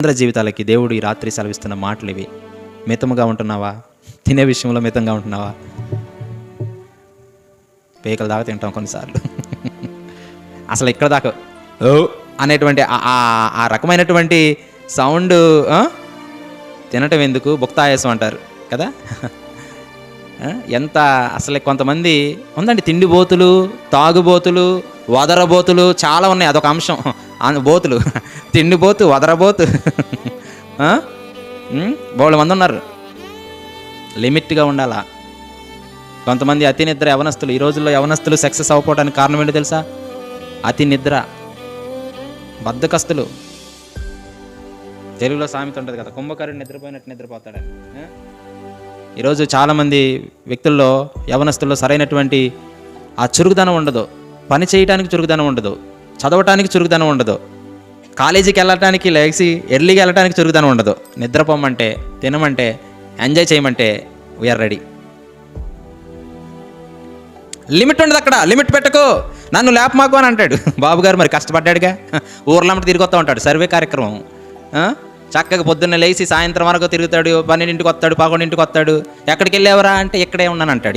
అందరి జీవితాలకి దేవుడు ఈ రాత్రి సెలవిస్తున్న మాటలు ఇవి. మితముగా ఉంటున్నావా? తినే విషయంలో మితంగా ఉంటున్నావా? పేకల దాకా తింటాం కొన్నిసార్లు. అసలు ఇక్కడ దాకా ఓ అనేటువంటి ఆ రకమైనటువంటి సౌండ్ తినటం ఎందుకు, భుక్తాయాసం అంటారు కదా. ఎంత అసలు కొంతమంది ఉందండి, తిండిబోతులు, తాగుబోతులు, వదరబోతులు చాలా ఉన్నాయి. అదొక అంశం. బోతులు, తిండిబోతు, వదరబోతు, బోళ్ళ మంది ఉన్నారు. లిమిట్గా ఉండాలా. కొంతమంది అతి నిద్ర యవనస్తులు. ఈ రోజుల్లో యవనస్తులు సక్సెస్ అవ్వకపోవడానికి కారణం ఏంటో తెలుసా? అతి నిద్ర, బద్ధకస్తులు. తెలుగులో సామెత ఉంటుంది కదా, కుంభకరుడు నిద్రపోయినట్టు నిద్రపోతాడని. ఈరోజు చాలామంది వ్యక్తుల్లో, యవనస్తుల్లో సరైనటువంటి ఆ చురుకుదనం ఉండదు. పని చేయడానికి చురుకుదనం ఉండదు, చదవటానికి చురుకుదనం ఉండదు, కాలేజీకి వెళ్ళటానికి లేచి ఎర్లీగా వెళ్ళటానికి చురుకుదనం ఉండదు. నిద్రపోమంటే, తినమంటే, ఎంజాయ్ చేయమంటే వీఆర్ రెడీ. లిమిట్ ఉండదు అక్కడ. లిమిట్ పెట్టుకో, నన్ను లేపమాకు అని అంటాడు బాబు గారు. మరి కష్టపడ్డాడుగా, ఊర్లమ్మటి తిరిగి వస్తూ ఉంటాడు. సర్వే కార్యక్రమం చక్కగా పొద్దున్న లేచి సాయంత్రం వరకు తిరుగుతాడు. 12ంటికి వస్తాడు, 11ంటికి వస్తాడు. ఎక్కడికి వెళ్ళేవరా అంటే ఇక్కడే ఉన్నాను అంటాడు.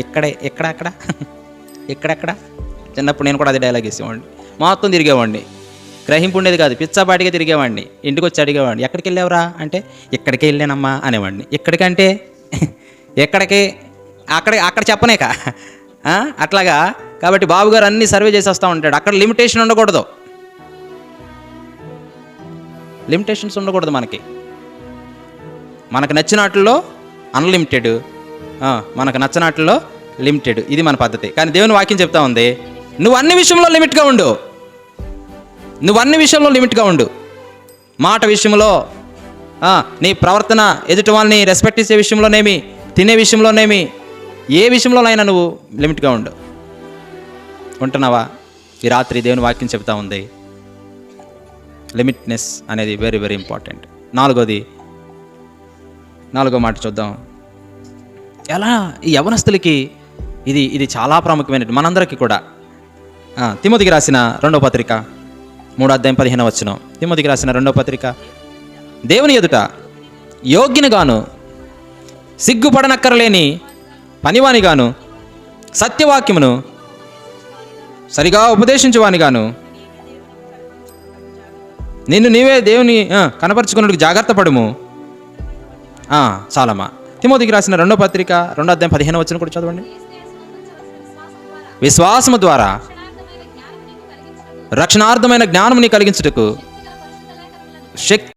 ఎక్కడెక్కడ చిన్నప్పుడు నేను కూడా అదే డైలాగ్ ఇచ్చేవాడిని. మొత్తం తిరిగేవాడిని, గ్రహింపు ఉండేది కాదు, పిచ్చాపాటిగా తిరిగేవాడిని. ఇంటికి వచ్చి అడిగేవాడిని, ఎక్కడికి వెళ్ళేవరా అంటే ఇక్కడికే వెళ్ళానమ్మా అనేవాడిని. ఎక్కడికంటే ఎక్కడికి, అక్కడ చెప్పనేక అట్లాగా. కాబట్టి బాబు గారు అన్ని సర్వే చేసి వస్తూ ఉంటాడు. అక్కడ లిమిటేషన్ ఉండకూడదు, లిమిటేషన్స్ ఉండకూడదు. మనకు నచ్చినట్లో అన్లిమిటెడ్, మనకు నచ్చినట్లో లిమిటెడ్. ఇది మన పద్ధతి. కానీ దేవుని వాక్యం చెప్తా ఉంది, నువ్వు అన్ని విషయంలో లిమిట్గా ఉండు. నువ్వు అన్ని విషయంలో లిమిట్గా ఉండు. మాట విషయంలో, నీ ప్రవర్తన, ఎదుటి వాళ్ళని రెస్పెక్ట్ ఇచ్చే విషయంలోనేమి, తినే విషయంలోనేమి, ఏ విషయంలోనైనా నువ్వు లిమిట్గా ఉండు. ఉంటున్నావా? ఈ రాత్రి దేవుని వాక్యం చెప్తా ఉంది, లిమిట్నెస్ అనేది వెరీ వెరీ ఇంపార్టెంట్. నాలుగో మాట చూద్దాం. ఎలా ఈ యవనస్తులకి ఇది చాలా ప్రాముఖ్యమైనది, మనందరికీ కూడా. తిమోతికి రాసిన 2వ పత్రిక 3వ అధ్యాయం 15వ వచనం. తిమోతికి రాసిన 2వ పత్రిక, దేవుని ఎదుట యోగ్యునిగాను, సిగ్గుపడనక్కరలేని పనివానిగాను, సత్యవాక్యమును సరిగా ఉపదేశించువానిగాను, నిన్ను నీవే దేవుని కనపరుచుకున్నట్టుకు జాగ్రత్త పడుము. చాలమ్మా. తిమోతికి రాసిన 2వ పత్రిక 2వ అధ్యాయం 15వ వచనం కూడా చదవండి. విశ్వాసము ద్వారా రక్షణార్థమైన జ్ఞానముని కలిగించుటకు శక్తి